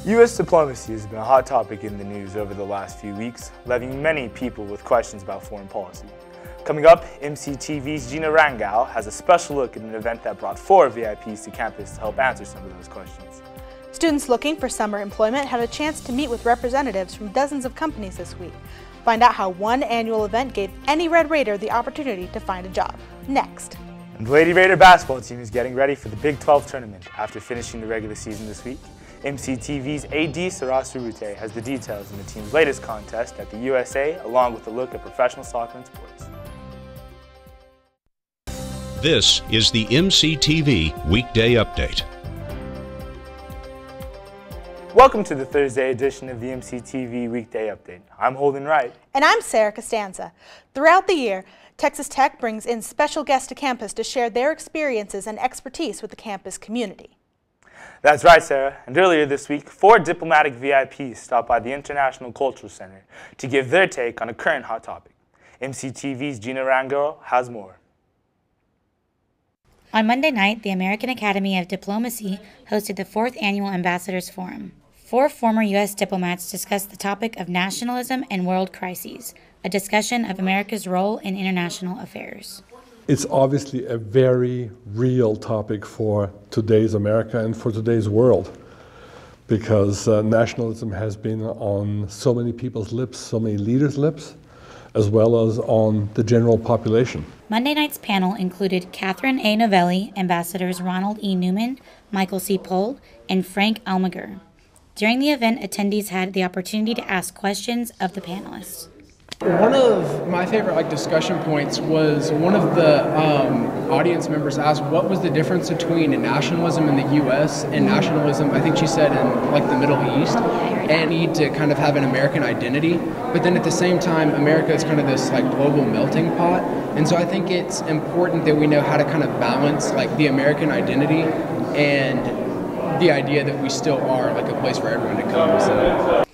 U.S. diplomacy has been a hot topic in the news over the last few weeks, leaving many people with questions about foreign policy. Coming up, MCTV's Gina Rangel has a special look at an event that brought 4 VIPs to campus to help answer some of those questions. Students looking for summer employment had a chance to meet with representatives from dozens of companies this week. Find out how one annual event gave any Red Raider the opportunity to find a job. Next. And the Lady Raider basketball team is getting ready for the Big 12 tournament after finishing the regular season this week. MCTV's Aditya Sahasrabudhe has the details in the team's latest contest at the USA, along with a look at professional soccer and sports. This is the MCTV Weekday Update. Welcome to the Thursday edition of the MCTV Weekday Update. I'm Holden Wright. And I'm Costanza. Throughout the year, Texas Tech brings in special guests to campus to share their experiences and expertise with the campus community. That's right, Sarah. And earlier this week, 4 diplomatic VIPs stopped by the International Cultural Center to give their take on a current hot topic. MCTV's Gina Rangel has more. On Monday night, the American Academy of Diplomacy hosted the 4th Annual Ambassadors Forum. 4 former U.S. diplomats discussed the topic of nationalism and world crises, a discussion of America's role in international affairs. It's obviously a very real topic for today's America and for today's world, because nationalism has been on so many people's lips, so many leaders' lips, as well as on the general population. Monday night's panel included Catherine A. Novelli, Ambassadors Ronald E. Newman, Michael C. Pold, and Frank Almaguer. During the event, attendees had the opportunity to ask questions of the panelists. One of my favorite discussion points was one of the audience members asked what was the difference between nationalism in the U.S. and nationalism, I think she said, in the Middle East, and need to kind of have an American identity. But then at the same time, America is kind of this global melting pot, and so I think it's important that we know how to kind of balance the American identity and the idea that we still are a place for everyone to come. So.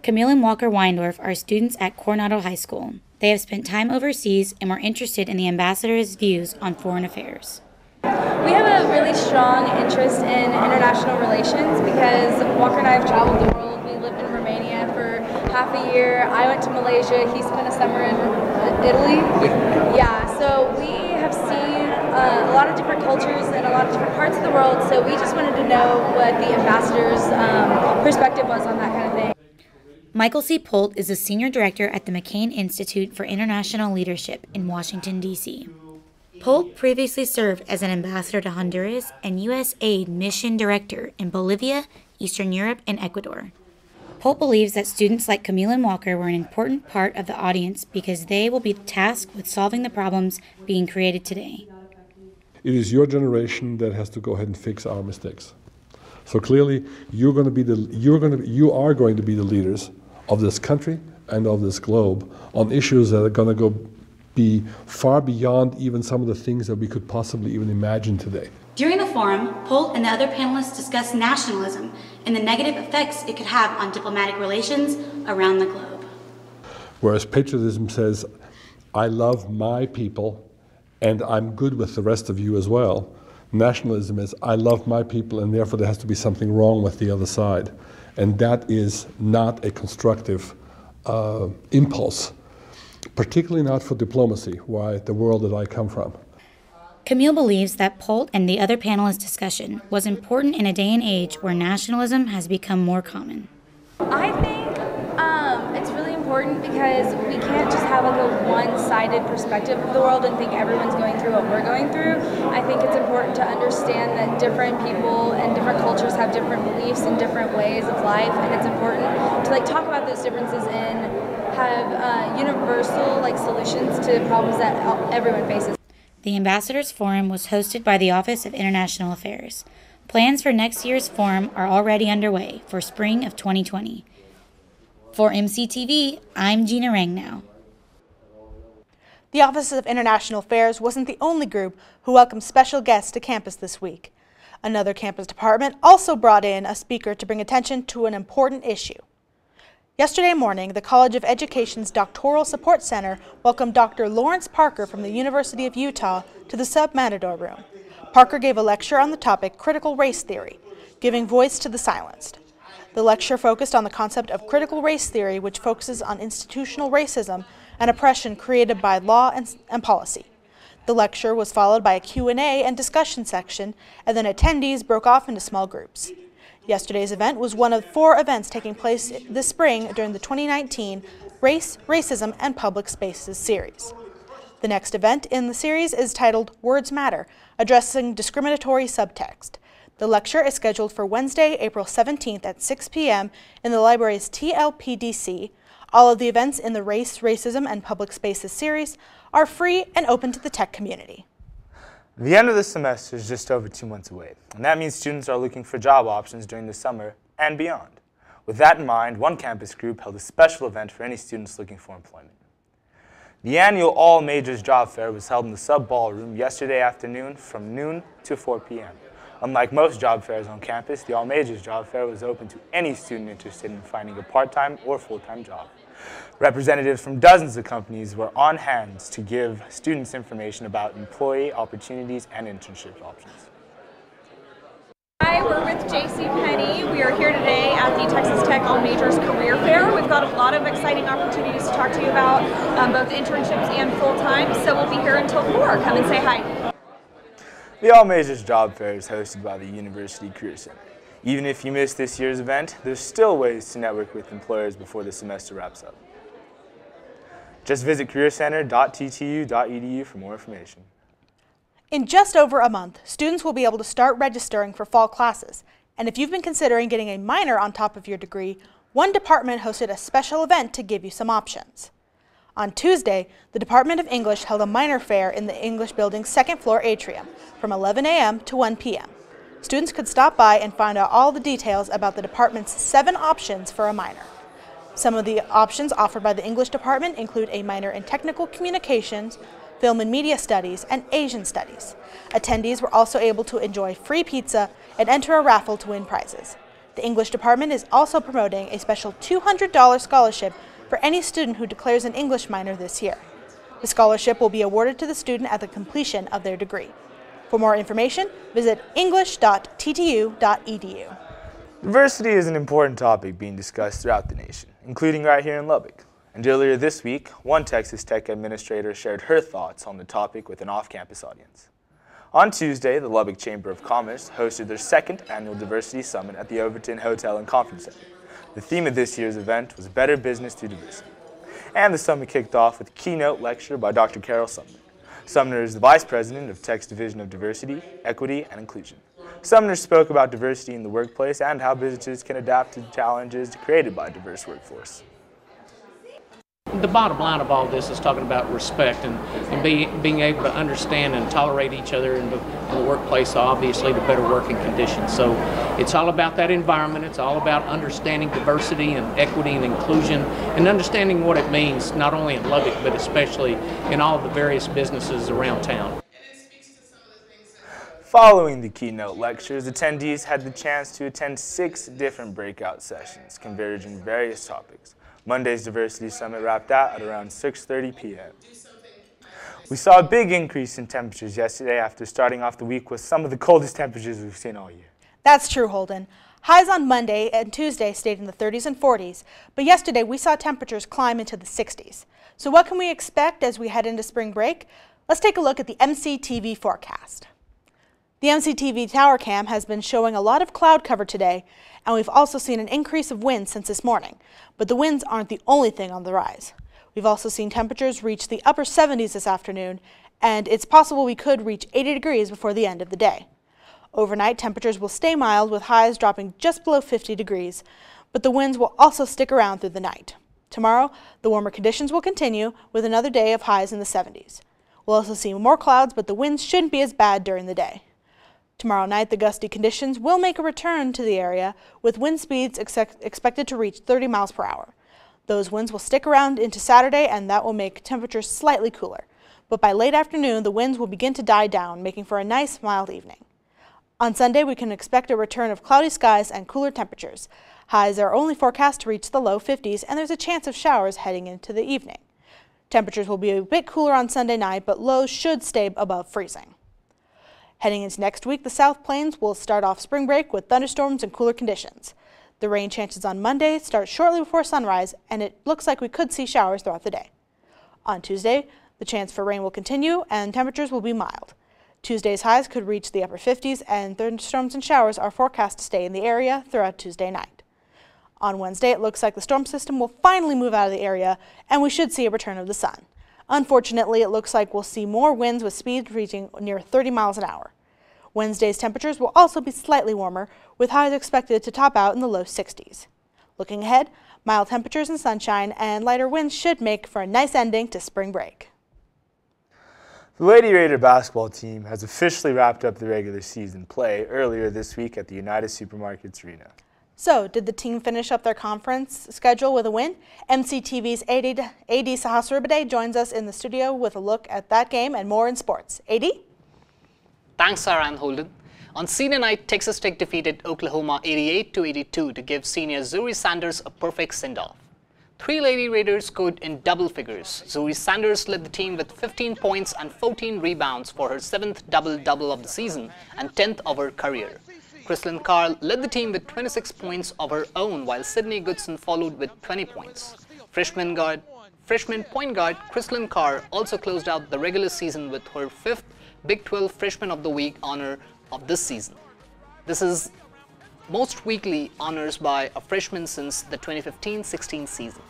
Camille and Walker Weindorf are students at Coronado High School. They have spent time overseas and were interested in the ambassador's views on foreign affairs. We have a really strong interest in international relations because Walker and I have traveled the world. We lived in Romania for half a year. I went to Malaysia. He spent a summer in Italy. Yeah, so we have seen a lot of different cultures and a lot of different parts of the world, so we just wanted to know what the ambassador's perspective was on that kind of thing. Michael C. Polt is a senior director at the McCain Institute for International Leadership in Washington, D.C. Polt previously served as an ambassador to Honduras and U.S. aid mission director in Bolivia, Eastern Europe, and Ecuador. Polt believes that students like Camille and Walker were an important part of the audience because they will be tasked with solving the problems being created today. It is your generation that has to go ahead and fix our mistakes. So clearly, you are going to be the leaders of this country and of this globe on issues that are going to be far beyond even some of the things that we could possibly even imagine today. During the forum, Polt and the other panelists discussed nationalism and the negative effects it could have on diplomatic relations around the globe. Whereas patriotism says, I love my people and I'm good with the rest of you as well. Nationalism is, I love my people and therefore there has to be something wrong with the other side. And that is not a constructive impulse, particularly not for diplomacy, the world that I come from. Camille believes that Polt and the other panelists' discussion was important in a day and age where nationalism has become more common. I think it's really important because we can't just have a one-sided perspective of the world and think everyone's going through what we're going through. I think it's important to understand that different people and different cultures have different beliefs and different ways of life, and it's important to talk about those differences and have universal solutions to problems that everyone faces. The Ambassadors Forum was hosted by the Office of International Affairs. Plans for next year's forum are already underway for spring of 2020. For MCTV, I'm Gina Rangel. The Office of International Affairs wasn't the only group who welcomed special guests to campus this week. Another campus department also brought in a speaker to bring attention to an important issue. Yesterday morning, the College of Education's Doctoral Support Center welcomed Dr. Lawrence Parker from the University of Utah to the Sub-Matador Room. Parker gave a lecture on the topic Critical Race Theory, giving voice to the silenced. The lecture focused on the concept of critical race theory, which focuses on institutional racism and oppression created by law and policy. The lecture was followed by a Q&A and discussion section, and then attendees broke off into small groups. Yesterday's event was one of 4 events taking place this spring during the 2019 Race, Racism, and Public Spaces series. The next event in the series is titled Words Matter, addressing discriminatory subtext. The lecture is scheduled for Wednesday, April 17th at 6 p.m. in the library's TLPDC. All of the events in the Race, Racism, and Public Spaces series are free and open to the tech community. The end of the semester is just over 2 months away, and that means students are looking for job options during the summer and beyond. With that in mind, one campus group held a special event for any students looking for employment. The annual All Majors Job Fair was held in the Sub Ballroom yesterday afternoon from noon to 4 p.m. Unlike most job fairs on campus, the All Majors Job Fair was open to any student interested in finding a part-time or full-time job. Representatives from dozens of companies were on hand to give students information about employee opportunities and internship options. Hi, we're with JCPenney. We are here today at the Texas Tech All Majors Career Fair. We've got a lot of exciting opportunities to talk to you about, both internships and full-time, so we'll be here until 4. Come and say hi. The All Majors Job Fair is hosted by the University Career Center. Even if you missed this year's event, there's still ways to network with employers before the semester wraps up. Just visit careercenter.ttu.edu for more information. In just over a month, students will be able to start registering for fall classes. And if you've been considering getting a minor on top of your degree, one department hosted a special event to give you some options. On Tuesday, the Department of English held a minor fair in the English building's second-floor atrium from 11 a.m. to 1 p.m. Students could stop by and find out all the details about the department's 7 options for a minor. Some of the options offered by the English department include a minor in technical communications, film and media studies, and Asian studies. Attendees were also able to enjoy free pizza and enter a raffle to win prizes. The English department is also promoting a special $200 scholarship for any student who declares an English minor this year. The scholarship will be awarded to the student at the completion of their degree. For more information, visit english.ttu.edu. Diversity is an important topic being discussed throughout the nation, including right here in Lubbock. And earlier this week, one Texas Tech administrator shared her thoughts on the topic with an off-campus audience. On Tuesday, the Lubbock Chamber of Commerce hosted their 2nd annual Diversity Summit at the Overton Hotel and Conference Center. The theme of this year's event was Better Business Through Diversity. And the summit kicked off with a keynote lecture by Dr. Carol Sumner. Sumner is the Vice President of Tech's Division of Diversity, Equity, and Inclusion. Sumner spoke about diversity in the workplace and how businesses can adapt to the challenges created by a diverse workforce. The bottom line of all this is talking about respect and being able to understand and tolerate each other in the workplace, obviously, to better working conditions. So it's all about that environment. It's all about understanding diversity and equity and inclusion and understanding what it means, not only in Lubbock, but especially in all of the various businesses around town. Following the keynote lectures, attendees had the chance to attend 6 different breakout sessions converging various topics. Monday's Diversity Summit wrapped out at around 6:30 p.m. We saw a big increase in temperatures yesterday after starting off the week with some of the coldest temperatures we've seen all year. That's true, Holden. Highs on Monday and Tuesday stayed in the 30s and 40s, but yesterday we saw temperatures climb into the 60s. So what can we expect as we head into spring break? Let's take a look at the MCTV forecast. The MCTV Tower Cam has been showing a lot of cloud cover today, and we've also seen an increase of wind since this morning. But the winds aren't the only thing on the rise. We've also seen temperatures reach the upper 70s this afternoon, and it's possible we could reach 80 degrees before the end of the day. Overnight, temperatures will stay mild with highs dropping just below 50 degrees, but the winds will also stick around through the night. Tomorrow, the warmer conditions will continue with another day of highs in the 70s. We'll also see more clouds, but the winds shouldn't be as bad during the day. Tomorrow night, the gusty conditions will make a return to the area, with wind speeds expected to reach 30 miles per hour. Those winds will stick around into Saturday, and that will make temperatures slightly cooler. But by late afternoon, the winds will begin to die down, making for a nice, mild evening. On Sunday, we can expect a return of cloudy skies and cooler temperatures. Highs are only forecast to reach the low 50s, and there's a chance of showers heading into the evening. Temperatures will be a bit cooler on Sunday night, but lows should stay above freezing. Heading into next week, the South Plains will start off spring break with thunderstorms and cooler conditions. The rain chances on Monday start shortly before sunrise, and it looks like we could see showers throughout the day. On Tuesday, the chance for rain will continue and temperatures will be mild. Tuesday's highs could reach the upper 50s, and thunderstorms and showers are forecast to stay in the area throughout Tuesday night. On Wednesday, it looks like the storm system will finally move out of the area, and we should see a return of the sun. Unfortunately, it looks like we'll see more winds with speeds reaching near 30 miles an hour. Wednesday's temperatures will also be slightly warmer, with highs expected to top out in the low 60s. Looking ahead, mild temperatures and sunshine and lighter winds should make for a nice ending to spring break. The Lady Raider basketball team has officially wrapped up the regular season play earlier this week at the United Supermarkets Arena. So, did the team finish up their conference schedule with a win? MCTV's Aditya Sahasrabudhe joins us in the studio with a look at that game and more in sports. AD? Thanks, Sarah and Holden. On senior night, Texas Tech defeated Oklahoma 88-82 to give senior Zuri Sanders a perfect send-off. 3 Lady Raiders scored in double figures. Zuri Sanders led the team with 15 points and 14 rebounds for her 7th double-double of the season and 10th of her career. Chrislyn Carr led the team with 26 points of her own, while Sydney Goodson followed with 20 points. Freshman point guard Chrislyn Carr also closed out the regular season with her 5th Big 12 Freshman of the Week honor of this season. This is most weekly honors by a freshman since the 2015-16 season.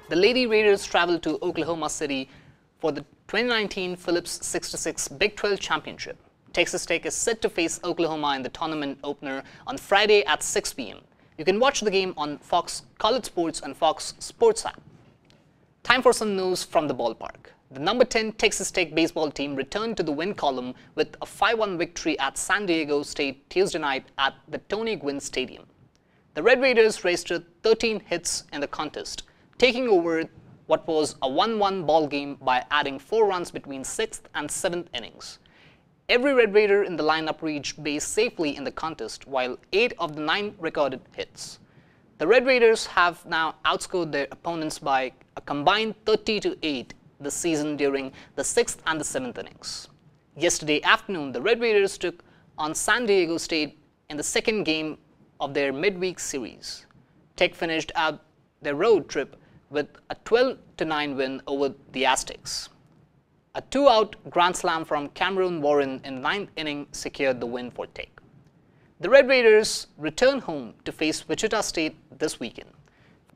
The Lady Raiders traveled to Oklahoma City for the 2019 Phillips 6-6 Big 12 Championship. Texas Tech is set to face Oklahoma in the tournament opener on Friday at 6 p.m. You can watch the game on Fox College Sports and Fox Sports app. Time for some news from the ballpark. The number 10 Texas Tech baseball team returned to the win column with a 5-1 victory at San Diego State Tuesday night at the Tony Gwynn Stadium. The Red Raiders registered 13 hits in the contest, taking over what was a 1-1 ball game by adding 4 runs between 6th and 7th innings. Every Red Raider in the lineup reached base safely in the contest, while 8 of the 9 recorded hits. The Red Raiders have now outscored their opponents by a combined 30-8 this season during the 6th and the 7th innings. Yesterday afternoon, the Red Raiders took on San Diego State in the second game of their midweek series. Tech finished out their road trip with a 12-9 win over the Aztecs. A 2-out grand slam from Cameron Warren in the 9th inning secured the win for Tech. The Red Raiders return home to face Wichita State this weekend.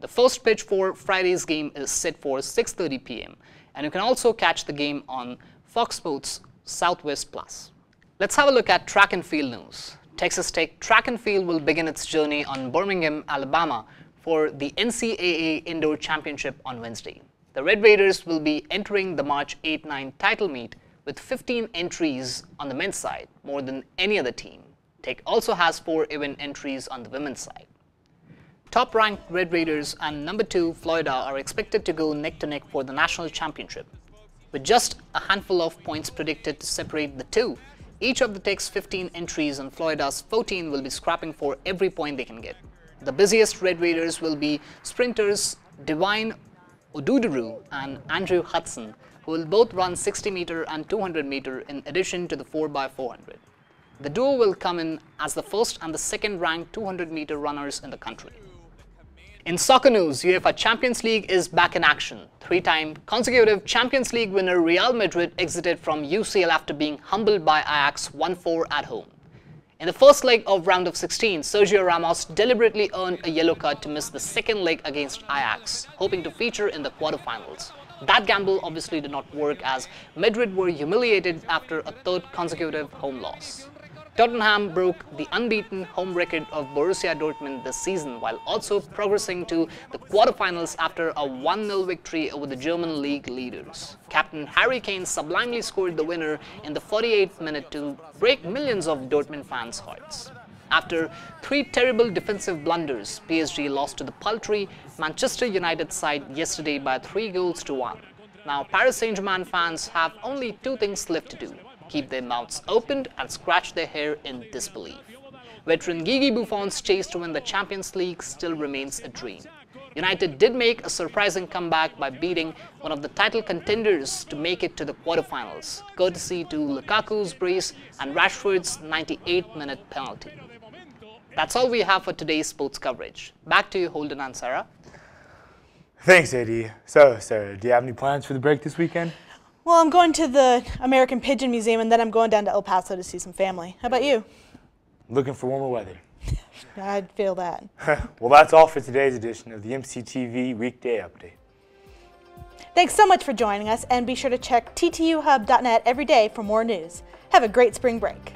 The first pitch for Friday's game is set for 6:30 p.m. and you can also catch the game on Fox Sports Southwest Plus. Let's have a look at track and field news. Texas Tech track and field will begin its journey on Birmingham, Alabama for the NCAA Indoor Championship on Wednesday. The Red Raiders will be entering the March 8-9 title meet with 15 entries on the men's side, more than any other team. Tech also has 4 event entries on the women's side. Top-ranked Red Raiders and number 2 Florida are expected to go neck-to-neck for the national championship. With just a handful of points predicted to separate the two, each of the Tech's 15 entries and Florida's 14 will be scrapping for every point they can get. The busiest Red Raiders will be sprinters Divine Oduduru and Andrew Hudson, who will both run 60-meter and 200-meter in addition to the 4x400. The duo will come in as the first and the second-ranked 200-meter runners in the country. In soccer news, UEFA Champions League is back in action. 3-time consecutive Champions League winner Real Madrid exited from UCL after being humbled by Ajax 1-4 at home. In the first leg of round of 16, Sergio Ramos deliberately earned a yellow card to miss the second leg against Ajax, hoping to feature in the quarterfinals. That gamble obviously did not work as Madrid were humiliated after a third consecutive home loss. Tottenham broke the unbeaten home record of Borussia Dortmund this season while also progressing to the quarterfinals after a 1-0 victory over the German league leaders. Captain Harry Kane sublimely scored the winner in the 48th minute to break millions of Dortmund fans' hearts. After 3 terrible defensive blunders, PSG lost to the paltry Manchester United side yesterday by 3-1. Now Paris Saint-Germain fans have only 2 things left to do: keep their mouths opened and scratch their hair in disbelief. Veteran Gigi Buffon's chase to win the Champions League still remains a dream. United did make a surprising comeback by beating one of the title contenders to make it to the quarterfinals, courtesy to Lukaku's brace and Rashford's 98th-minute penalty. That's all we have for today's sports coverage. Back to you, Holden and Sarah. Thanks, AD. So, Sarah, do you have any plans for the break this weekend? Well, I'm going to the American Pigeon Museum, and then I'm going down to El Paso to see some family. How about you? Looking for warmer weather. I'd feel that. Well, that's all for today's edition of the MCTV Weekday Update. Thanks so much for joining us, and be sure to check ttuhub.net every day for more news. Have a great spring break.